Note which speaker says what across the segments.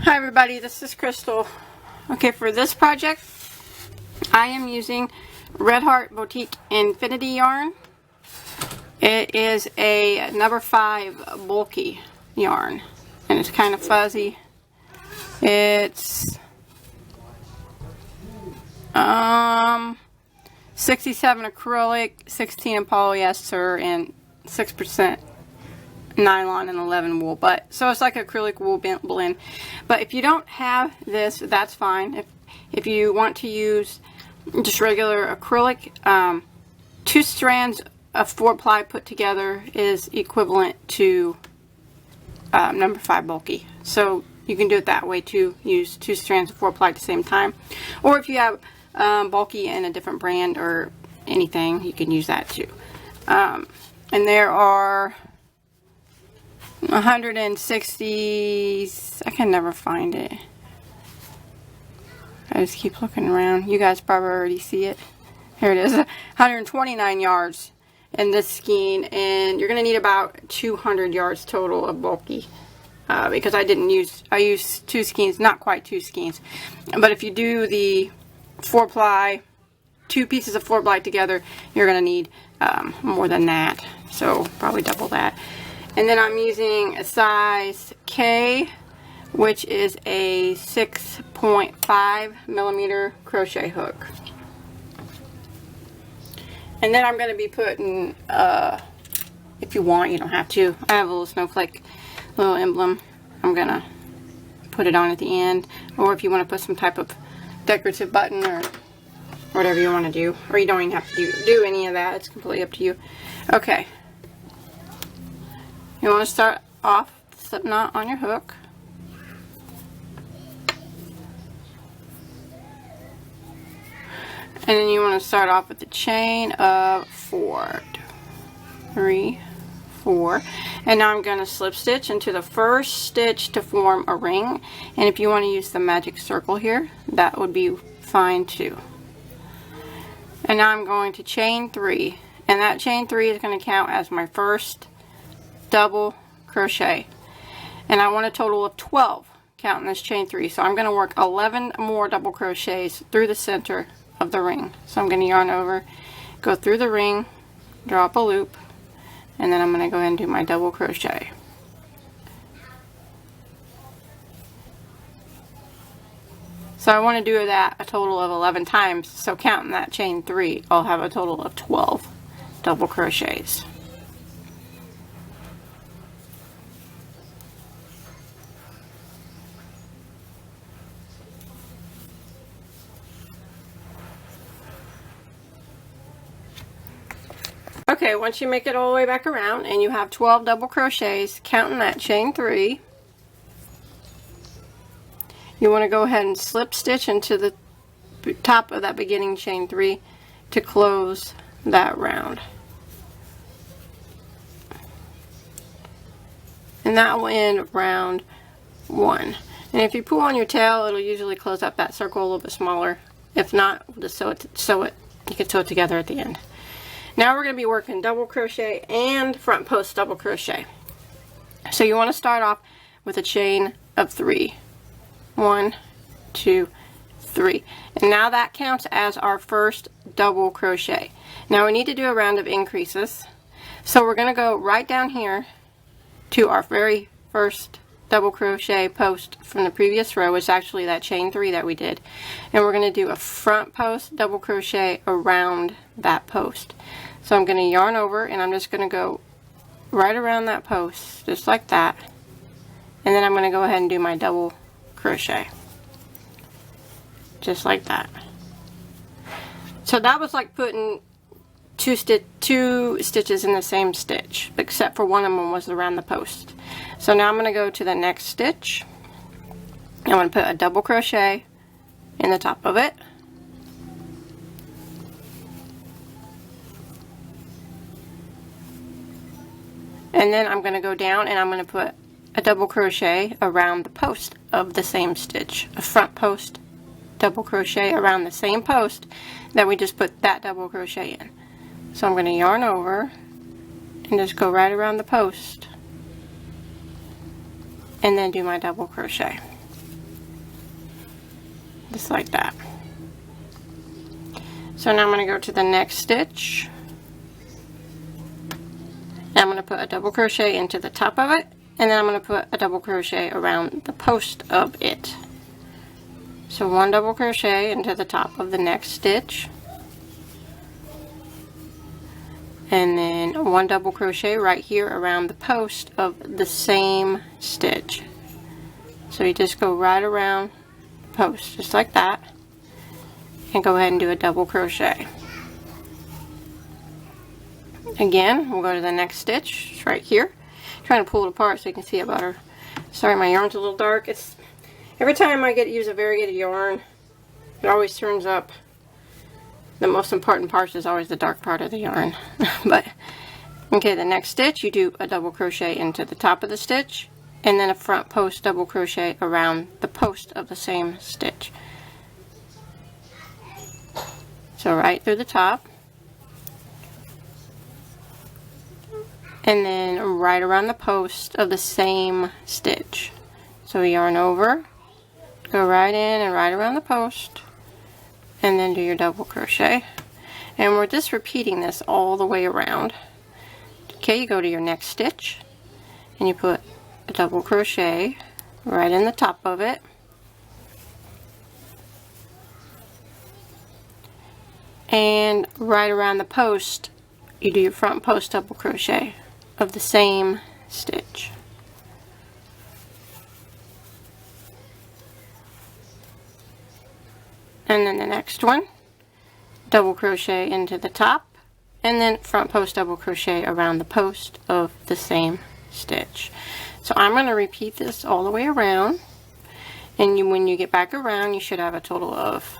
Speaker 1: Hi everybody, this is Crystal. Okay, for this project I am using Red Heart Boutique Infinity yarn. It is a number 5 bulky yarn and it's kind of fuzzy. It's 67 acrylic, 16 in polyester, and 6% nylon and 11 wool, but so it's like acrylic wool blend. But if you don't have this, that's fine. If you want to use just regular acrylic, 2 strands of 4-ply put together is equivalent to number 5 bulky, so you can do it that way too. Use 2 strands of 4-ply at the same time, or if you have bulky in a different brand or anything, you can use that too. And there are 160, I can never find it. I just keep looking around. You guys probably already see it. Here it is. 129 yards in this skein, and you're going to need about 200 yards total of bulky. Because I used 2 skeins, not quite 2 skeins. But if you do the 4-ply, 2 pieces of 4-ply together, you're going to need more than that. So probably double that. And then I'm using a size K, which is a 6.5 millimeter crochet hook. And then I'm going to be putting, if you want, you don't have to, I have a little snowflake, little emblem. I'm going to put it on at the end. Or if you want to put some type of decorative button or whatever you want to do. Or you don't even have to do any of that. It's completely up to you. Okay. You want to start off the slip knot on your hook. And then you want to start off with the chain of 4. 3, 4. And now I'm going to slip stitch into the first stitch to form a ring. And if you want to use the magic circle here, that would be fine too. And now I'm going to chain 3. And that chain 3 is going to count as my first double crochet, and I want a total of 12 counting this chain 3, so I'm going to work 11 more double crochets through the center of the ring. So I'm going to yarn over, go through the ring, draw up a loop, and then I'm going to go ahead and do my double crochet. So I want to do that a total of 11 times, so counting that chain 3, I'll have a total of 12 double crochets. Okay, once you make it all the way back around and you have 12 double crochets, counting that chain 3, you want to go ahead and slip stitch into the top of that beginning chain 3 to close that round. And that will end round 1. And if you pull on your tail, it'll usually close up that circle a little bit smaller. If not, we'll just you can sew it together at the end. Now we're going to be working double crochet and front post double crochet. So you want to start off with a chain of 3. 1, 2, 3. And now that counts as our first double crochet. Now we need to do a round of increases. So we're going to go right down here to our very first double crochet post from the previous row, which is actually that chain 3 that we did. And we're going to do a front post double crochet around that post. So I'm going to yarn over, and I'm just going to go right around that post, just like that. And then I'm going to go ahead and do my double crochet. Just like that. So that was like putting two stitches in the same stitch, except for one of them was around the post. So now I'm going to go to the next stitch. I'm going to put a double crochet in the top of it. And then I'm going to go down and I'm going to put a double crochet around the post of the same stitch. A front post double crochet around the same post that we just put that double crochet in. So I'm going to yarn over and just go right around the post and then do my double crochet. just like that. So now I'm going to go to the next stitch. I'm going to put a double crochet into the top of it, and then I'm going to put a double crochet around the post of it. So one double crochet into the top of the next stitch, and then one double crochet right here around the post of the same stitch. So you just go right around the post just like that, and go ahead and do a double crochet. Again, we'll go to the next stitch. It's right here. I'm trying to pull it apart so you can see it better. Sorry, my yarn's a little dark. It's every time I use a variegated yarn, it always turns up. The most important part is always the dark part of the yarn. But okay, the next stitch, you do a double crochet into the top of the stitch, and then a front post double crochet around the post of the same stitch. So right through the top, and then right around the post of the same stitch. So yarn over, go right in and right around the post, and then do your double crochet. And we're just repeating this all the way around. Okay, you go to your next stitch, and you put a double crochet right in the top of it. And right around the post, you do your front post double crochet of the same stitch. And then the next one, double crochet into the top, and then front post double crochet around the post of the same stitch. So I'm going to repeat this all the way around, and when you get back around, you should have a total of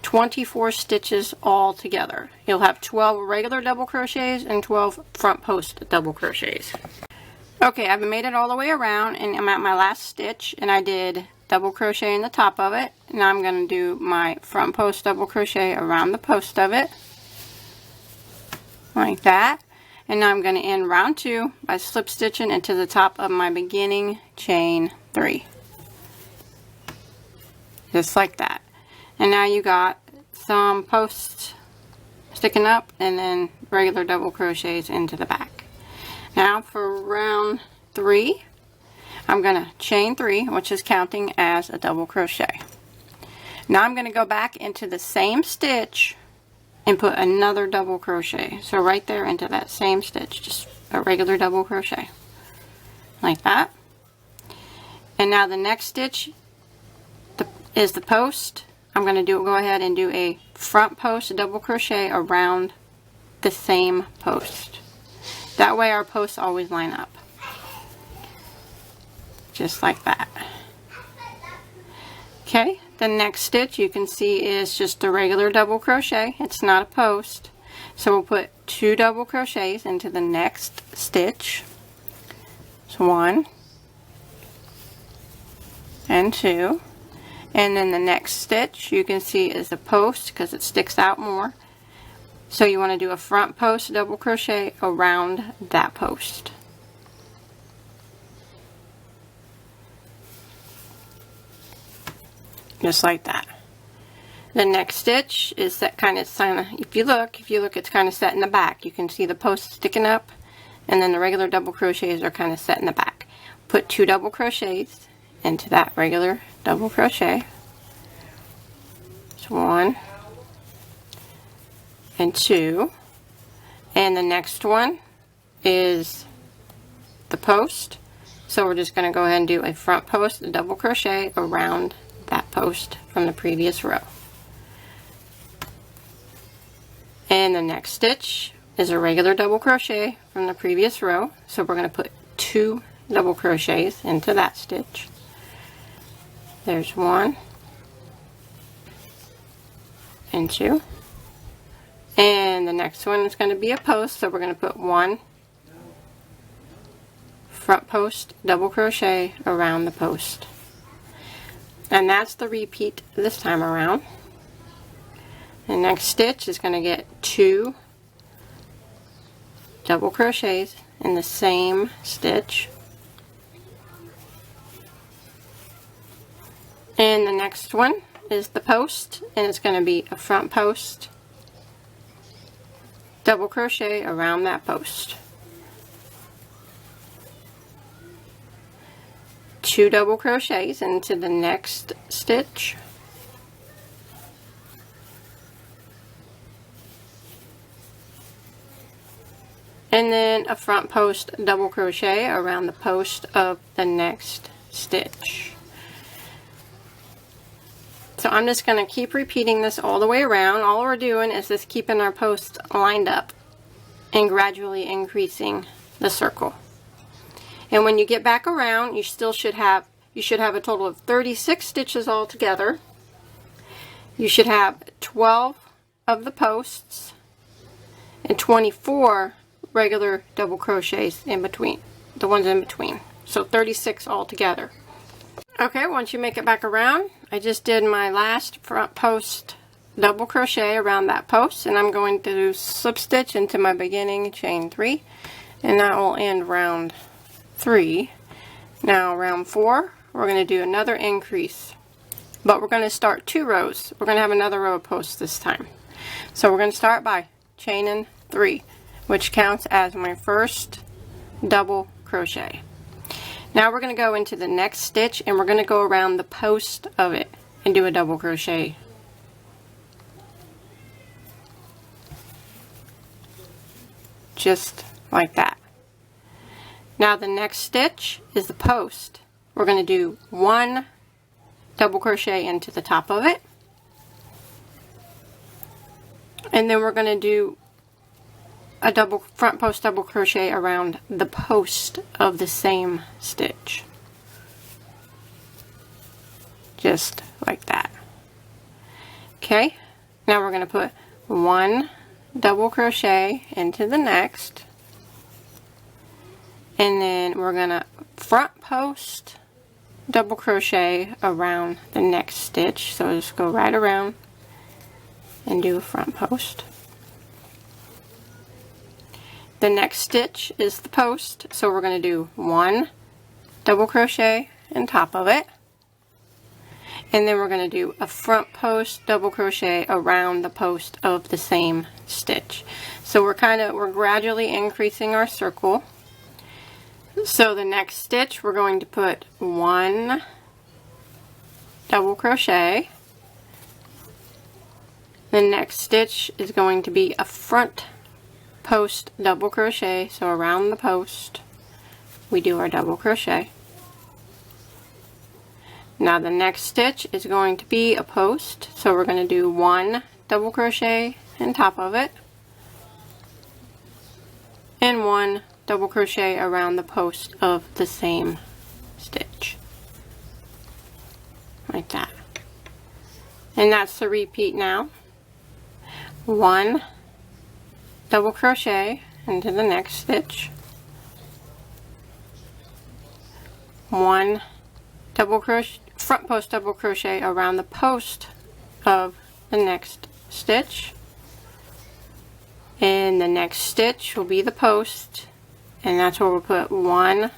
Speaker 1: 24 stitches all together. You'll have 12 regular double crochets and 12 front post double crochets. Okay, I've made it all the way around, and I'm at my last stitch, and I did double crochet in the top of it. Now I'm going to do my front post double crochet around the post of it, like that. And now I'm going to end round 2 by slip stitching into the top of my beginning chain 3, just like that. And now you got some posts sticking up, and then regular double crochets into the back. Now for round 3, I'm going to chain 3, which is counting as a double crochet. Now I'm going to go back into the same stitch and put another double crochet. So right there into that same stitch, just a regular double crochet, like that. And now the next stitch is the post. I'm going to go ahead and do a front post double crochet around the same post. That way our posts always line up, just like that. Okay, the next stitch you can see is just a regular double crochet. It's not a post. So we'll put 2 double crochets into the next stitch. So 1 and 2. And then the next stitch you can see is a post because it sticks out more. So you want to do a front post double crochet around that post. Just like that. The next stitch is set kind of, if you look, it's kind of set in the back. You can see the post sticking up, and then the regular double crochets are kind of set in the back. Put 2 double crochets into that regular double crochet. So 1 and 2, and the next one is the post. So we're just going to go ahead and do a front post, a double crochet around that post from the previous row. And the next stitch is a regular double crochet from the previous row. So we're going to put 2 double crochets into that stitch. There's 1 and 2. And the next one is going to be a post, so we're going to put 1 front post double crochet around the post. And that's the repeat this time around. The next stitch is going to get 2 double crochets in the same stitch. And the next one is the post, and it's going to be a front post, double crochet around that post, 2 double crochets into the next stitch, and then a front post double crochet around the post of the next stitch. So I'm just going to keep repeating this all the way around. All we're doing is just keeping our posts lined up and gradually increasing the circle. And when you get back around, you should have a total of 36 stitches all together. You should have 12 of the posts and 24 regular double crochets in between, the ones in between. So 36 all together. Okay, once you make it back around, I just did my last front post double crochet around that post, and I'm going to slip stitch into my beginning chain 3, and that will end round 3. Now round 4, we're going to do another increase, but we're going to start 2 rows. We're going to have another row of posts this time. So we're going to start by chaining 3, which counts as my first double crochet. Now we're going to go into the next stitch, and we're going to go around the post of it and do a double crochet. Just like that. Now the next stitch is the post. We're going to do 1 double crochet into the top of it, and then we're going to do a front post double crochet around the post of the same stitch, just like that. Okay, now we're going to put 1 double crochet into the next, and then we're going to front post double crochet around the next stitch. So just go right around and do a front post. The next stitch is the post, so we're going to do 1 double crochet on top of it, and then we're going to do a front post double crochet around the post of the same stitch. So we're gradually increasing our circle. So the next stitch, we're going to put 1 double crochet. The next stitch is going to be a front post double crochet, so around the post we do our double crochet. Now the next stitch is going to be a post, so we're going to do 1 double crochet on top of it and 1 double crochet around the post of the same stitch, like that. And that's the repeat now. 1 double crochet into the next stitch, 1 double crochet, front post double crochet around the post of the next stitch, and the next stitch will be the post, and that's where we'll put 1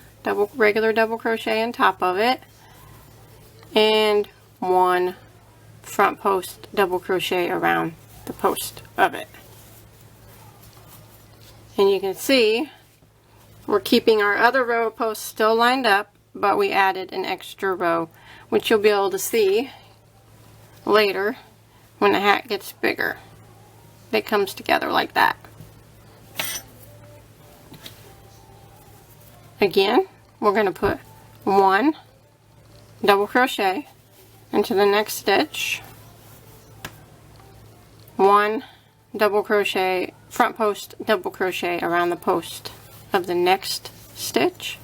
Speaker 1: regular double crochet on top of it and 1 front post double crochet around the post of it. And you can see we're keeping our other row of posts still lined up, but we added an extra row, which you'll be able to see later when the hat gets bigger. It comes together like that. Again, we're going to put 1 double crochet into the next stitch, 1 double crochet, front post double crochet around the post of the next stitch,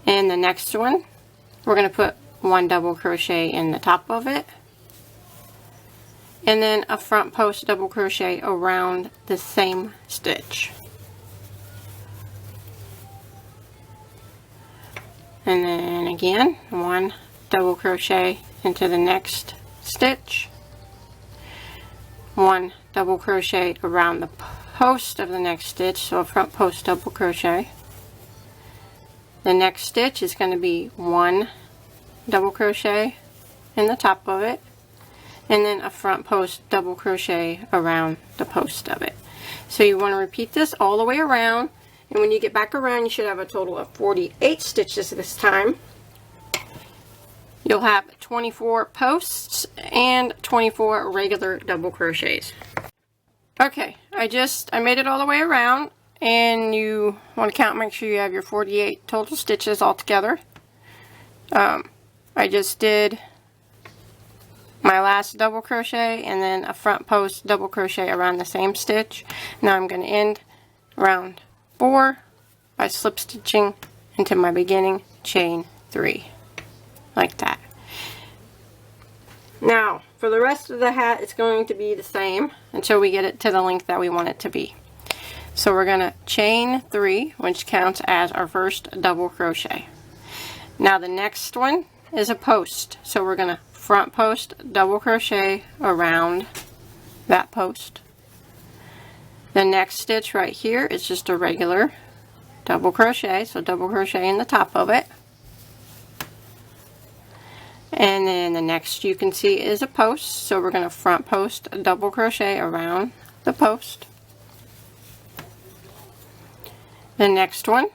Speaker 1: and the next one we're going to put 1 double crochet in the top of it, and then a front post double crochet around the same stitch, and then again 1 double crochet into the next stitch, 1 double crochet around the post of the next stitch, so a front post double crochet. The next stitch is going to be 1 double crochet in the top of it, and then a front post double crochet around the post of it. So you want to repeat this all the way around, and when you get back around you should have a total of 48 stitches this time. You'll have 24 posts and 24 regular double crochets. Okay, I made it all the way around, and you want to count, make sure you have your 48 total stitches all together. I just did my last double crochet and then a front post double crochet around the same stitch. Now I'm going to end round 4 by slip stitching into my beginning chain 3, like that. Now for the rest of the hat it's going to be the same until we get it to the length that we want it to be. So we're going to chain 3, which counts as our first double crochet. Now the next one is a post, so we're going to front post double crochet around that post. The next stitch right here is just a regular double crochet, so double crochet in the top of it. And then the next you can see is a post, so we're going to front post double crochet around the post. The next one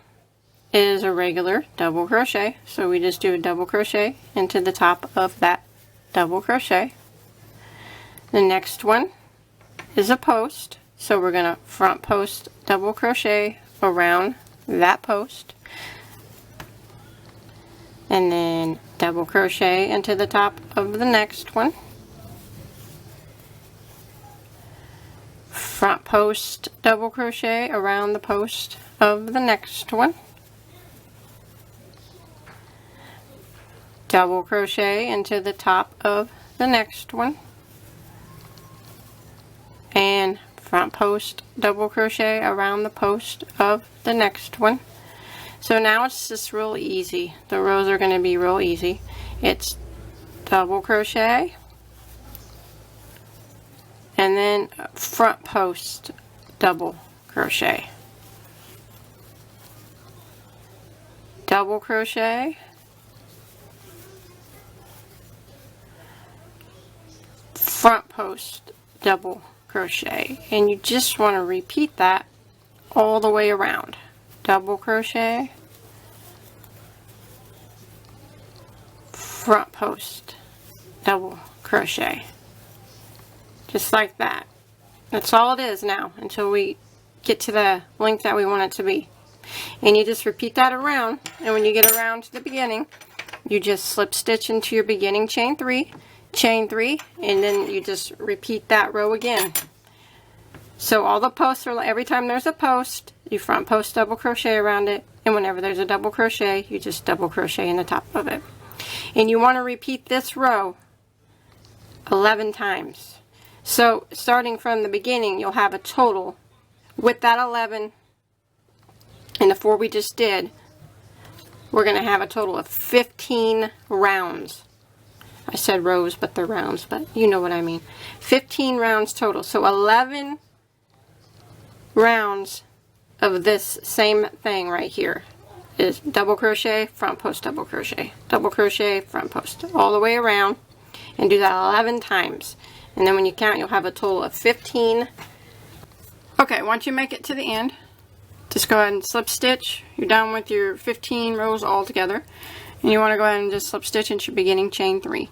Speaker 1: is a regular double crochet, so we just do a double crochet into the top of that double crochet. The next one is a post, so we're going to front post double crochet around that post, and then double crochet into the top of the next one, front post double crochet around the post of the next one, double crochet into the top of the next one, and front post double crochet around the post of the next one. So now it's just real easy. The rows are going to be real easy. It's double crochet and then front post double crochet, double crochet, front post double crochet, and you just want to repeat that all the way around. Double crochet, front post double crochet, just like that. That's all it is now until we get to the length that we want it to be. And you just repeat that around, and when you get around to the beginning you just slip stitch into your beginning chain 3, chain 3, and then you just repeat that row again. So all the posts are, every time there's a post you front post double crochet around it, and whenever there's a double crochet you just double crochet in the top of it. And you want to repeat this row 11 times. So starting from the beginning you'll have a total, with that 11 and the 4 we just did, we're going to have a total of 15 rounds. I said rows, but they're rounds, but you know what I mean. 15 rounds total. So 11 rounds of this same thing right here is double crochet, front post double crochet, double crochet, front post, all the way around, and do that 11 times. And then when you count you'll have a total of 15. Okay, once you make it to the end, just go ahead and slip stitch. You're done with your 15 rows all together, and you want to go ahead and just slip stitch into your beginning chain 3.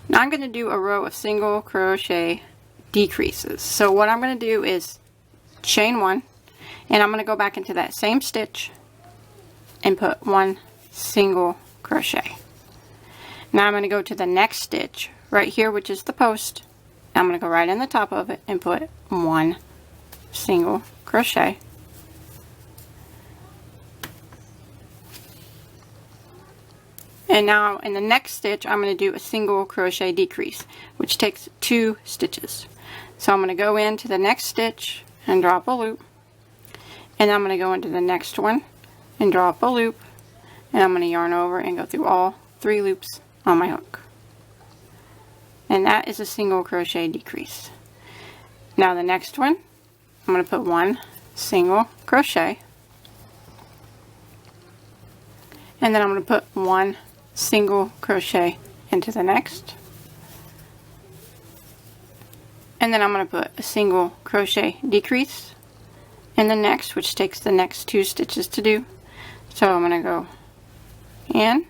Speaker 1: Now I'm going to do a row of single crochet decreases. So what I'm going to do is chain 1, and I'm going to go back into that same stitch and put 1 single crochet. Now I'm going to go to the next stitch right here, which is the post. I'm going to go right in the top of it and put 1 single crochet. And now in the next stitch I'm going to do a single crochet decrease, which takes 2 stitches. So I'm going to go into the next stitch and drop a loop, and I'm going to go into the next one and drop a loop, and I'm going to yarn over and go through all 3 loops on my hook. And that is a single crochet decrease. Now the next one, I'm going to put 1 single crochet, and then I'm going to put 1 single crochet into the next, and then I'm going to put a single crochet decrease in the next, which takes the next 2 stitches to do. So I'm going to go in,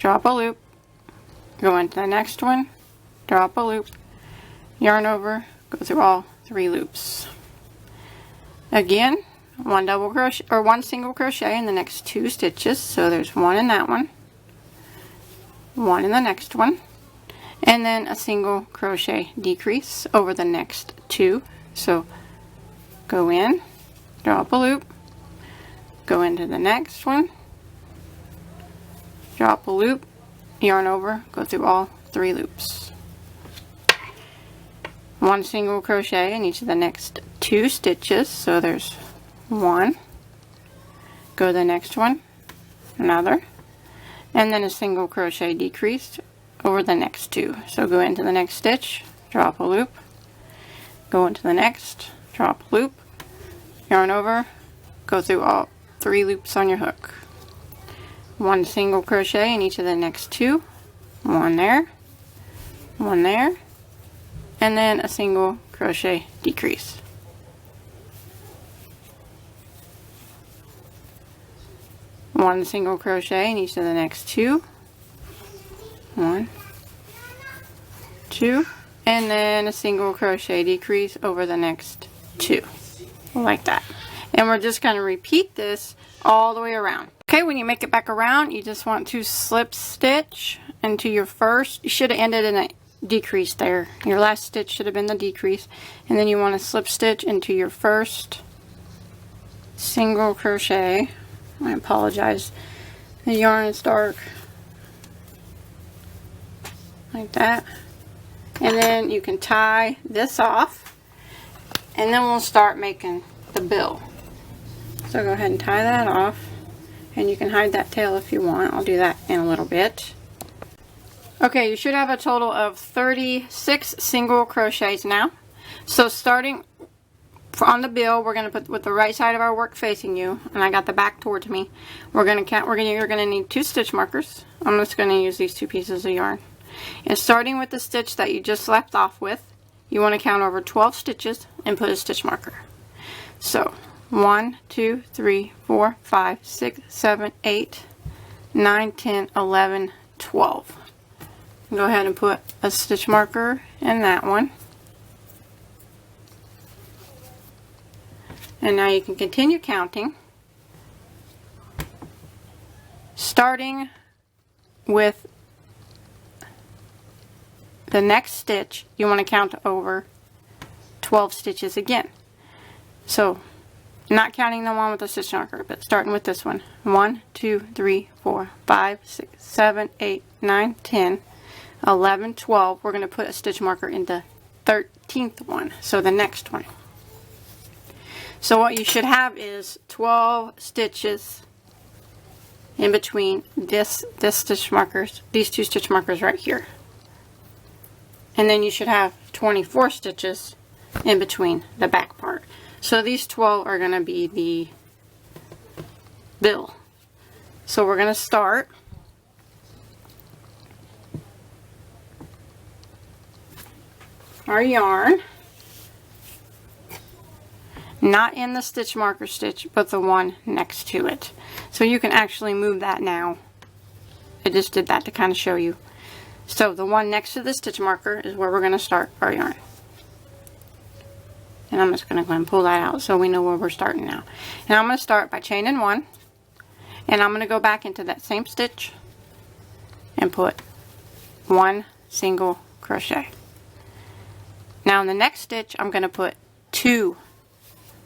Speaker 1: drop a loop, go into the next one, drop a loop, yarn over, go through all 3 loops. Again, 1 double crochet or 1 single crochet in the next 2 stitches. So there's 1 in that one, 1 in the next one, and then a single crochet decrease over the next 2. So go in, drop a loop, go into the next one, drop a loop, yarn over, go through all 3 loops. 1 single crochet in each of the next 2 stitches. So there's 1, go to the next one, another, and then a single crochet decrease over the next 2. So go into the next stitch, drop a loop, go into the next, drop a loop, yarn over, go through all 3 loops on your hook. 1 single crochet in each of the next 2, 1 there, 1 there, and then a single crochet decrease. One single crochet in each of the next 2, 1, 2, and then a single crochet decrease over the next 2, like that. And we're just going to repeat this all the way around. Okay, when you make it back around, you just want to slip stitch into your first. You should have ended in a decrease there. Your last stitch should have been the decrease, and then you want to slip stitch into your first single crochet. I apologize, the yarn is dark, like that, and then you can tie this off, and then we'll start making the bill. So go ahead and tie that off, and you can hide that tail if you want. I'll do that in a little bit. Okay, you should have a total of 36 single crochets now. So starting on the bill, we're going to put with the right side of our work facing you, and I got the back towards me. We're going to count. You're going to need 2 stitch markers. I'm just going to use these 2 pieces of yarn. And starting with the stitch that you just left off with, you want to count over 12 stitches and put a stitch marker. So 1, 2, 3, 4, 5, 6, 7, 8, 9, 10, 11, 12. Go ahead and put a stitch marker in that one. And now you can continue counting, starting with the next stitch. You want to count over 12 stitches again. So not counting the one with the stitch marker, but starting with this one. 1, 2, 3, 4, 5, 6, 7, 8, 9, 10, 11, 12. We're going to put a stitch marker in the 13th one, so the next one. So what you should have is 12 stitches in between this stitch markers, these 2 stitch markers right here. And then you should have 24 stitches in between the back part. So these 12 are going to be the bill. So we're going to start our yarn, not in the stitch marker stitch, but the one next to it. So you can actually move that now. I just did that to kind of show you. So the one next to the stitch marker is where we're going to start our yarn. And I'm just going to go and pull that out so we know where we're starting now. And I'm going to start by chaining 1, and I'm going to go back into that same stitch and put 1 single crochet. Now in the next stitch, I'm going to put 2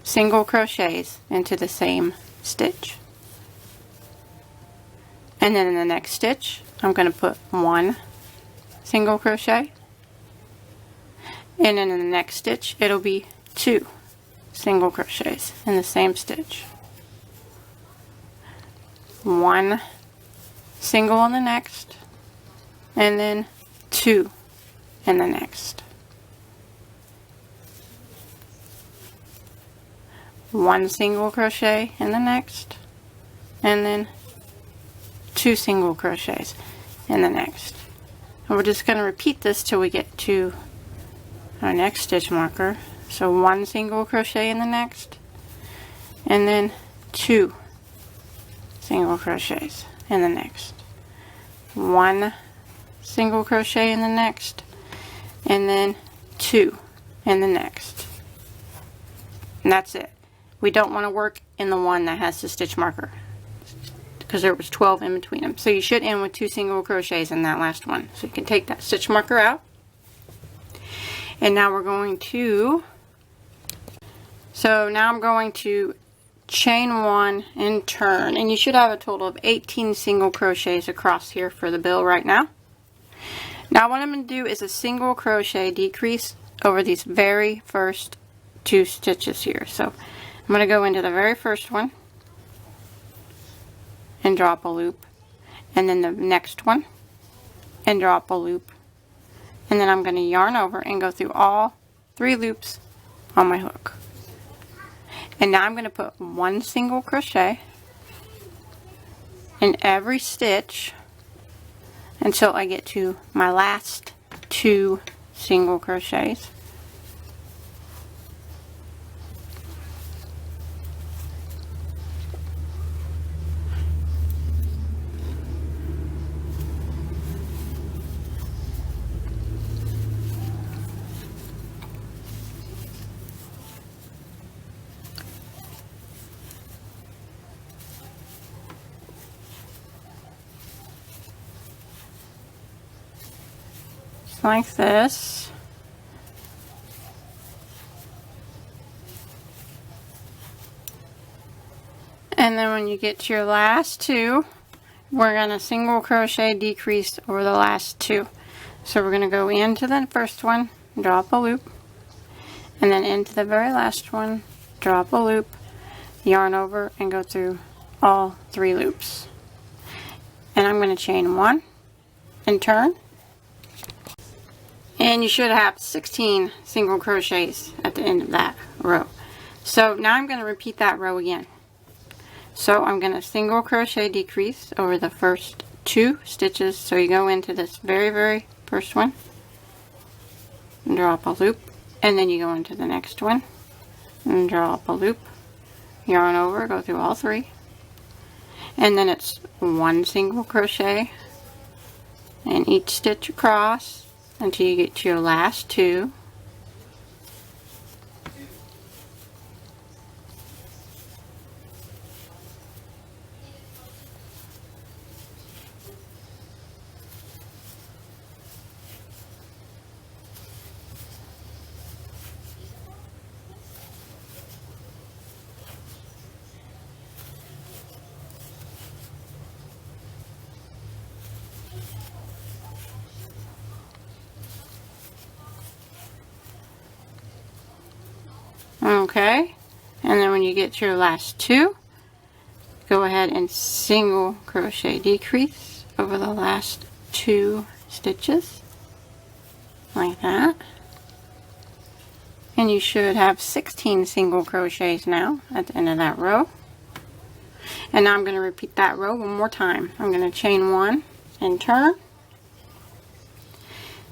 Speaker 1: single crochets into the same stitch. And then in the next stitch, I'm going to put 1 single crochet. And then in the next stitch, it'll be 2 single crochets in the same stitch. 1 single in the next, and then 2 in the next. 1 single crochet in the next, and then 2 single crochets in the next. And we're just going to repeat this till we get to our next stitch marker. So 1 single crochet in the next, and then 2 single crochets in the next, 1 single crochet in the next, and then 2 in the next. And that's it. We don't want to work in the one that has the stitch marker because there was 12 in between them. So you should end with 2 single crochets in that last one. So you can take that stitch marker out. And now we're going to, so now I'm going to chain 1 and turn. And you should have a total of 18 single crochets across here for the bill right now. Now what I'm going to do is a single crochet decrease over these very first 2 stitches here. So I'm going to go into the very first one and drop a loop, and then the next one and drop a loop, and then I'm going to yarn over and go through all 3 loops on my hook. And now I'm going to put 1 single crochet in every stitch until I get to my last 2 single crochets. Like this. And then when you get to your last 2, we're going to single crochet decrease over the last 2. So we're going to go into the first one, drop a loop, and then into the very last one, drop a loop, yarn over, and go through all 3 loops. And I'm going to chain 1 and turn. And you should have 16 single crochets at the end of that row. So now I'm going to repeat that row again. So I'm going to single crochet decrease over the first 2 stitches. So you go into this very first one, and drop a loop, and then you go into the next one and drop a loop, yarn over, go through all 3, and then it's 1 single crochet in each stitch across until you get to your last 2. Okay, and then when you get to your last 2, go ahead and single crochet decrease over the last 2 stitches like that, and you should have 16 single crochets now at the end of that row. And now I'm going to repeat that row one more time. I'm going to chain 1 and turn,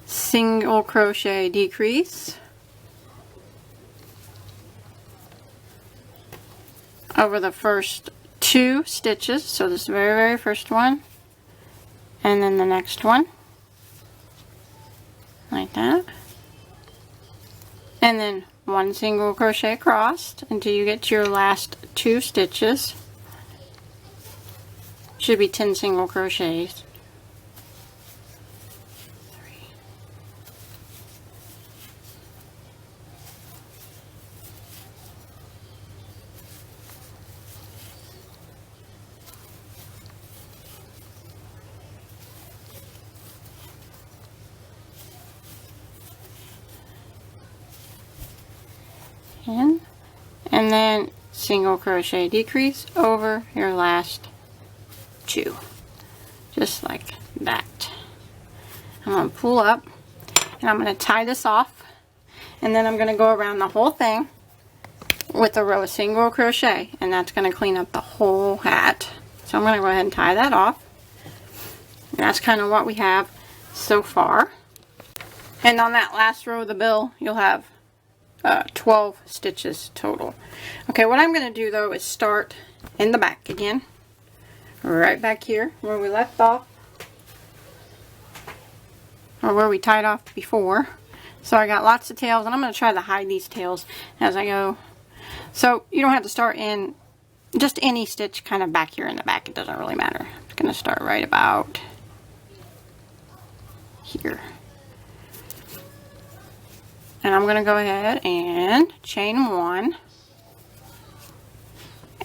Speaker 1: single crochet decrease over the first 2 stitches, so this very first one, and then the next one, like that, and then 1 single crochet across until you get to your last 2 stitches. Should be 10 single crochets. 3. And then single crochet decrease over your last 2, just like that. I'm going to pull up and I'm going to tie this off, and then I'm going to go around the whole thing with a row of single crochet, and that's going to clean up the whole hat. So I'm going to go ahead and tie that off, and that's kind of what we have so far. And on that last row of the bill, you'll have 12 stitches total. Okay, what I'm going to do though is start in the back again. Right back here where we left off. Or where we tied off before. So I got lots of tails, and I'm going to try to hide these tails as I go. So you don't have to start in just any stitch kind of back here in the back. It doesn't really matter. I'm just going to start right about here. And I'm going to go ahead and chain 1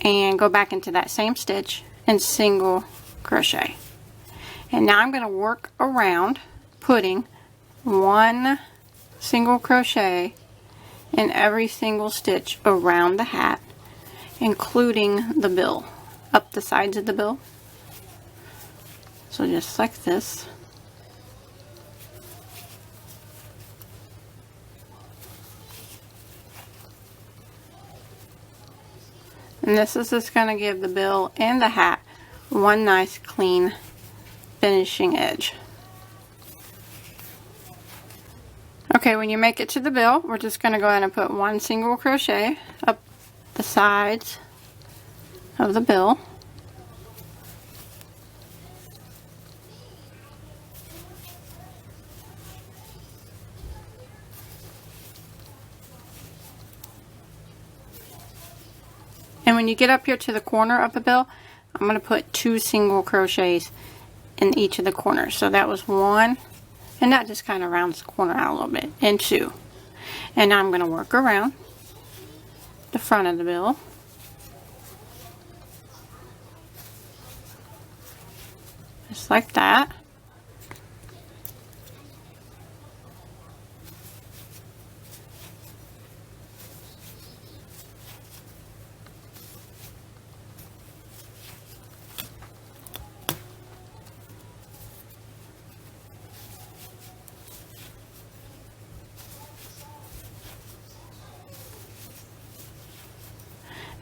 Speaker 1: and go back into that same stitch and single crochet. And now I'm going to work around putting 1 single crochet in every single stitch around the hat, including the bill, up the sides of the bill. So just like this. And this is just going to give the bill and the hat one nice clean finishing edge. Okay, when you make it to the bill, we're just going to go ahead and put 1 single crochet up the sides of the bill. And when you get up here to the corner of the bill, I'm going to put 2 single crochets in each of the corners. So that was 1, and that just kind of rounds the corner out a little bit, and 2. And now I'm going to work around the front of the bill. Just like that.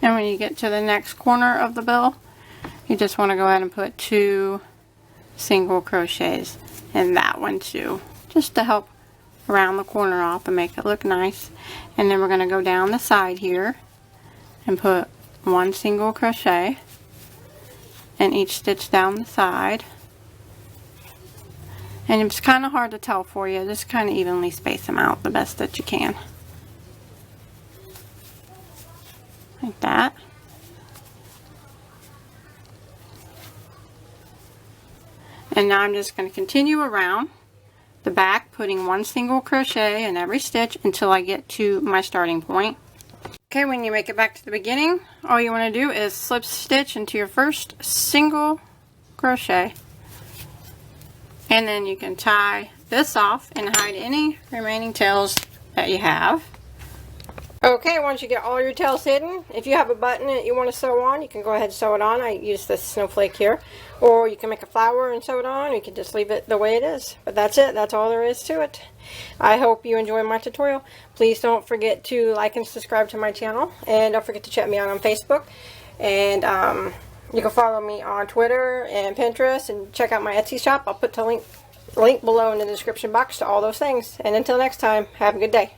Speaker 1: And when you get to the next corner of the bill, you just want to go ahead and put 2 single crochets in that one too, just to help round the corner off and make it look nice. And then we're going to go down the side here and put 1 single crochet in each stitch down the side. And it's kind of hard to tell for you, just kind of evenly space them out the best that you can. Like that. And now I'm just going to continue around the back, putting 1 single crochet in every stitch until I get to my starting point. Okay, when you make it back to the beginning, all you want to do is slip stitch into your first single crochet. And then you can tie this off and hide any remaining tails that you have. Okay, once you get all your tails hidden, if you have a button that you want to sew on, you can go ahead and sew it on. I use this snowflake here. Or you can make a flower and sew it on, or you can just leave it the way it is. But that's it. That's all there is to it. I hope you enjoy my tutorial. Please don't forget to like and subscribe to my channel. And don't forget to check me out on Facebook. And you can follow me on Twitter and Pinterest. And check out my Etsy shop. I'll put the link below in the description box to all those things. And until next time, have a good day.